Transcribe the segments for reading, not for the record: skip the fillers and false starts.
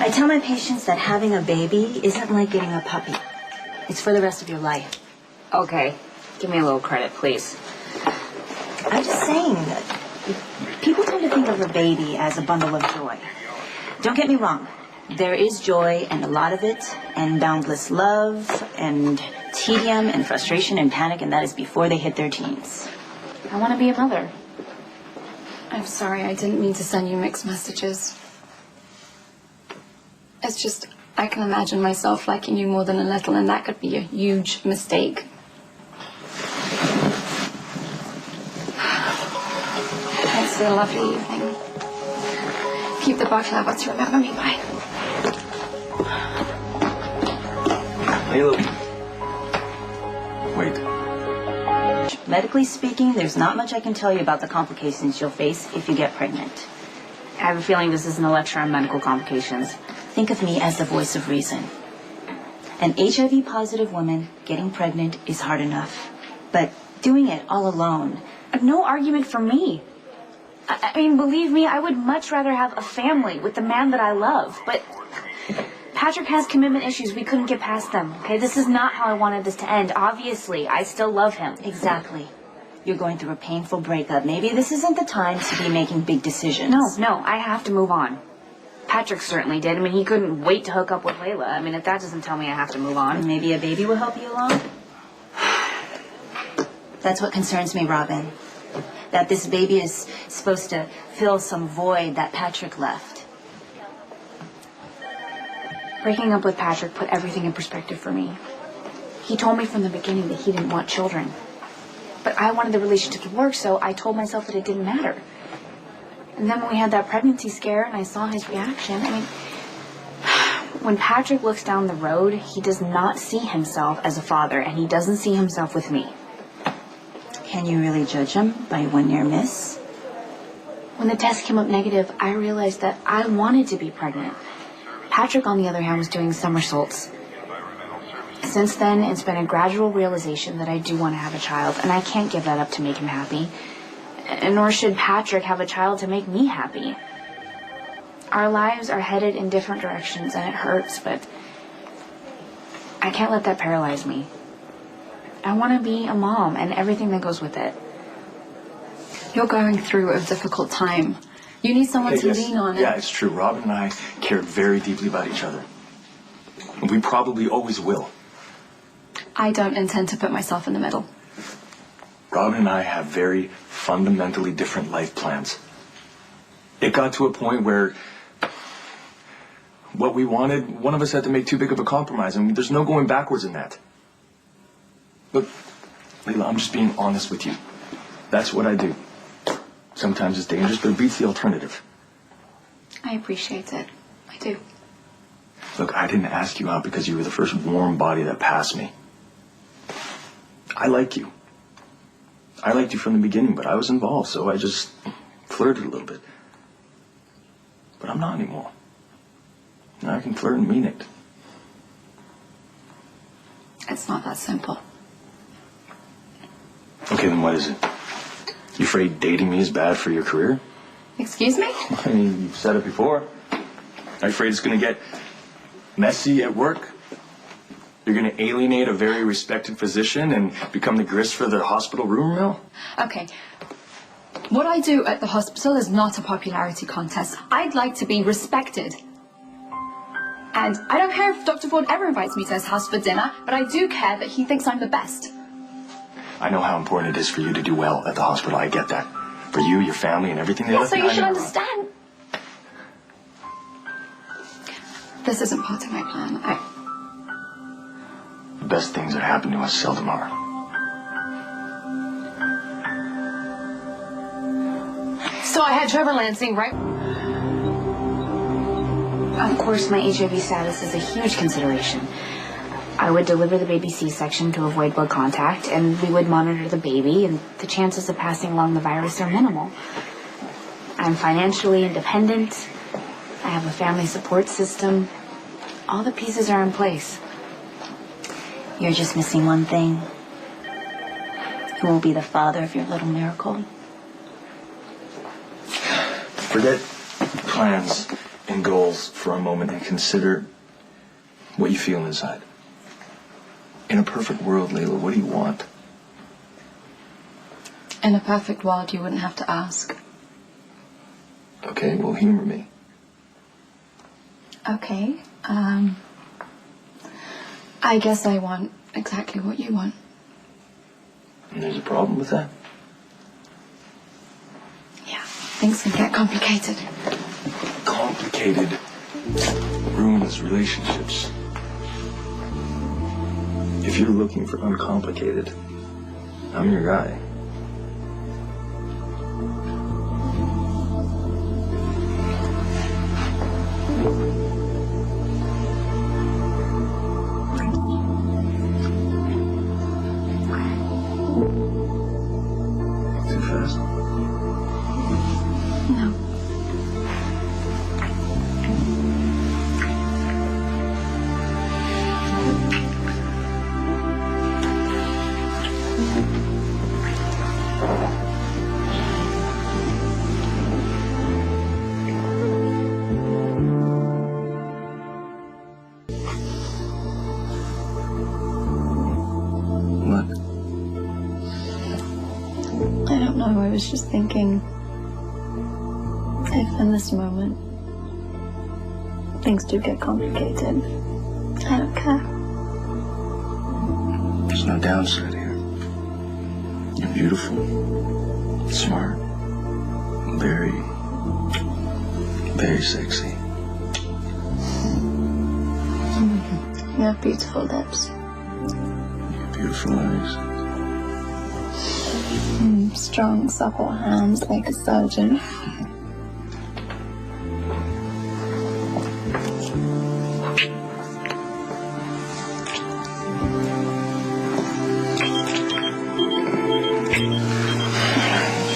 I tell my patients that having a baby isn't like getting a puppy. It's for the rest of your life. Okay, give me a little credit, please. I'm just saying that people tend to think of a baby as a bundle of joy. Don't get me wrong. There is joy, and a lot of it, and boundless love, and tedium, and frustration, and panic, and that is before they hit their teens. I want to be a mother. I'm sorry, I didn't mean to send you mixed messages. It's just, I can imagine myself liking you more than a little, and that could be a huge mistake. It's a lovely evening. Keep the baklava to remember me by. Leyla. Wait. Medically speaking, there's not much I can tell you about the complications you'll face if you get pregnant. I have a feeling this isn't a lecture on medical complications. Think of me as the voice of reason. An HIV-positive woman getting pregnant is hard enough, but doing it all alone... No argument for me. I mean, believe me, I would much rather have a family with the man that I love, but Patrick has commitment issues. We couldn't get past them, okay? This is not how I wanted this to end. Obviously, I still love him. Exactly. You're going through a painful breakup. Maybe this isn't the time to be making big decisions. No, I have to move on. Patrick certainly did. I mean, he couldn't wait to hook up with Leyla. I mean, if that doesn't tell me I have to move on. Maybe a baby will help you along? That's what concerns me, Robin. That this baby is supposed to fill some void that Patrick left. Breaking up with Patrick put everything in perspective for me. He told me from the beginning that he didn't want children. But I wanted the relationship to work, so I told myself that it didn't matter. And then when we had that pregnancy scare and I saw his reaction, I mean, when Patrick looks down the road, he does not see himself as a father, and he doesn't see himself with me. Can you really judge him by 1 year miss? When the test came up negative, I realized that I wanted to be pregnant. Patrick, on the other hand, was doing somersaults. Since then, it's been a gradual realization that I do want to have a child, and I can't give that up to make him happy. And nor should Patrick have a child to make me happy. Our lives are headed in different directions, and it hurts, but I can't let that paralyze me. I want to be a mom and everything that goes with it. You're going through a difficult time. You need someone to lean on. Yeah, it's true. Robin and I care very deeply about each other. And we probably always will. I don't intend to put myself in the middle. Robin and I have very fundamentally different life plans. It got to a point where what we wanted, one of us had to make too big of a compromise, and there's no going backwards in that. Look, Leyla, I'm just being honest with you. That's what I do. Sometimes it's dangerous, but it beats the alternative. I appreciate it. I do. Look, I didn't ask you out because you were the first warm body that passed me. I like you. I liked you from the beginning, but I was involved, so I just flirted a little bit. But I'm not anymore. Now I can flirt and mean it. It's not that simple. Okay, then what is it? You afraid dating me is bad for your career? Excuse me? I mean, you've said it before. Are you afraid it's going to get messy at work? You're going to alienate a very respected physician and become the grist for the hospital rumor mill? Okay. What I do at the hospital is not a popularity contest. I'd like to be respected. And I don't care if Dr. Ford ever invites me to his house for dinner, but I do care that he thinks I'm the best. I know how important it is for you to do well at the hospital. I get that. For you, your family, and everything they left So you behind should in the understand. This isn't part of my plan. The best things that happen to us seldom are. So I had Trevor Lansing, right? Of course, my HIV status is a huge consideration. I would deliver the baby C-section to avoid blood contact, and we would monitor the baby, and the chances of passing along the virus are minimal. I'm financially independent. I have a family support system. All the pieces are in place. You're just missing one thing. Who will be the father of your little miracle? Forget plans and goals for a moment and consider what you feel inside. In a perfect world, Leyla, what do you want? In a perfect world, you wouldn't have to ask. Okay, well, humor me. Okay, I guess I want exactly what you want. And there's a problem with that? Yeah, things can get complicated. Complicated ruins relationships. If you're looking for uncomplicated, I'm your guy. Too fast? No. What? I don't know, I was just thinking if in this moment things do get complicated, I don't care. There's no downside here. You're beautiful, smart, very, very sexy. You have beautiful lips. Beautiful eyes. Strong, supple hands like a surgeon.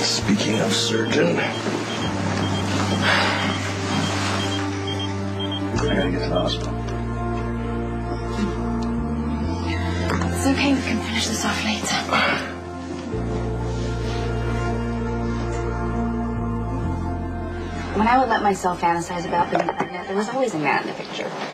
Speaking of surgeon, I gotta get to the hospital. It's okay, we can finish this off later. When I would let myself fantasize about being pregnant, there was always a man in the picture.